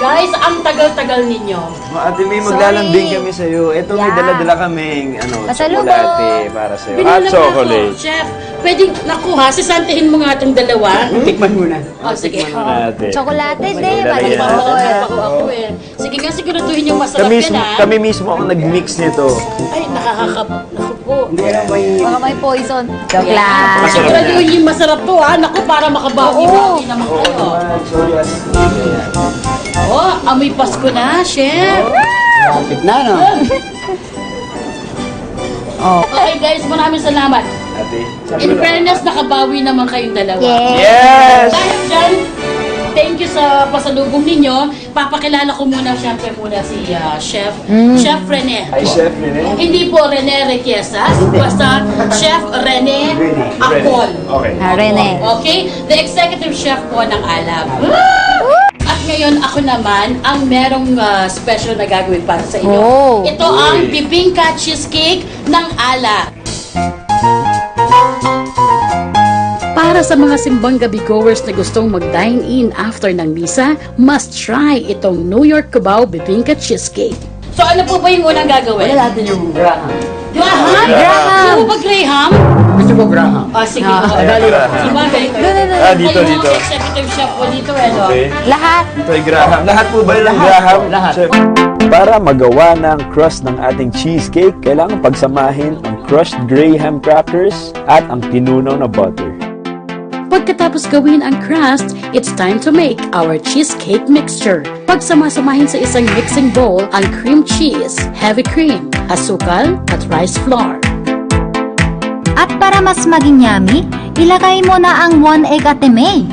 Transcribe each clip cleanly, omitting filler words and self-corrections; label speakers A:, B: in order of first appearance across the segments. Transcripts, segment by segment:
A: Guys, ang tagal-tagal ninyo.
B: Ate May, maglalambing kami sa'yo. Ito, may
C: Yeah.
B: dala-dala kaming
C: Pasalubong.
B: chocolate para sa'yo.
A: Binila
B: Hot
A: ko,
B: chocolate.
A: Chef, pwedeng nakuha, sisantihin mo nga itong dalawa.
D: Tikman muna.
A: Oh, sige.
B: Ate.
C: Chocolate din.
B: Lalagyan natin.
A: Ako eh. Sige nga, siguraduhin yung masarap
B: Kami,
A: yan ha.
B: kami mismo ang nag-mix nito.
A: Ay, Naku po.
D: Hindi alam ba yung...
C: Baka may poison. Joke lang.
B: Masarap
A: Siguraduhin yung masarap to ha. Naku, para makabawi-bawi naman kayo.
D: Sorry, as...
A: Oh, amoy Pasko na, Chef.
D: Kapit na, no?
C: Oh.
A: Okay guys, maraming salamat.
B: Ate.
A: In fairness, nakabawi naman kayong dalawa.
C: Yeah.
B: Yes!
A: Dahil dyan, thank you sa pasalubong ninyo. Papakilala ko muna, syempre muna si Chef. Chef Rene.
B: Hi, Chef Rene.
A: Hindi po Rene Requiesas, basta Chef Rene Acol.
B: Okay.
C: Rene.
A: Okay? The executive chef po ng Alab. At ngayon, ako naman ang merong special na gagawin para sa inyo.
C: Oh.
A: Ito ang bibingka cheesecake ng Alab. Para sa mga simbang gabi goers na gustong mag-dine-in after ng misa, must try itong New York Cubao Bibingka Cheesecake. So ano po ba yung unang gagawin?
D: Wala natin yung Graham.
A: Graham?
C: Graham!
A: Gusto mo ba Graham?
D: Gusto ko Graham.
A: Sige.
B: Graham.
A: Sabagay.
B: Dito,
A: Kayo
B: dito.
A: ang executive chef po dito, no?
B: Okay.
C: Lahat.
B: Ito ay Graham. Lahat po ba yung Graham?
D: Lahat.
B: Chef? Para magawa ng crust ng ating cheesecake, kailangan pagsamahin ang crushed Graham crackers at ang tinunaw na butter.
A: Pagkatapos gawin ang crust, it's time to make our cheesecake mixture. Pagsamasamahin sa isang mixing bowl ang cream cheese, heavy cream, asukal at rice flour.
C: At para mas maging yummy, ilagay mo na ang 1 egg Ate May.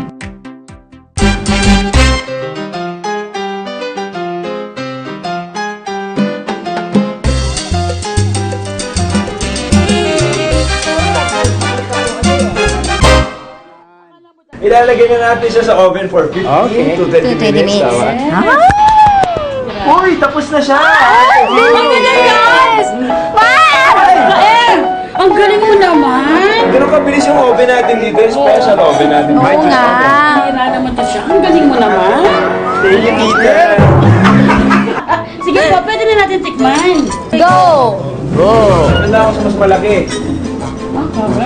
B: Ilalagay na natin siya sa oven for 15
D: Okay.
B: to 20 minutes. Tama? Uy, tapos na siya!
C: Yes!
A: Ang galing mo naman!
B: Ganun kabilis yung oven natin dito, yung special oven natin.
C: Oo nga.
A: Hira naman to siya. Ang galing mo naman!
B: Thank you, tita!
A: Sige po, pwede na natin tikman.
C: Go!
B: Go! Ano ako sa mas malaki?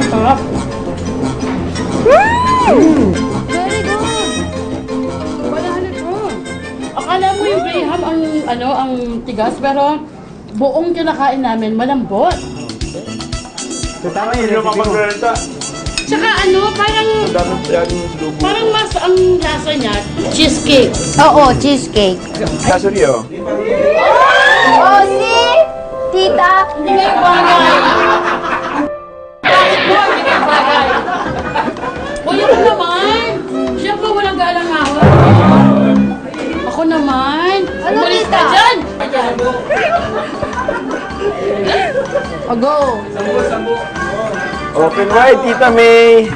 A: Sarap.
C: Very good.
A: Wala na to. Akala mo yung Graham ang tigas, pero buong kinakain namin malambot.
D: So, tama
B: Hindi
D: yun.
B: naman mag-renta.
A: Tsaka parang mas ang lasa niya, cheesecake.
C: Oo, cheesecake.
B: Sasuri, oh.
C: Oh, see? Tita?
A: Hindi nga yung bagay. Bakit mo? Hindi nga yung bagay. Wala ko naman. Siyempre walang galang ako. Ako naman.
C: Ano,
A: Umalis
C: tita?
A: ka dyan. Ayan.
C: Oh, go.
B: Open wide, Tita May!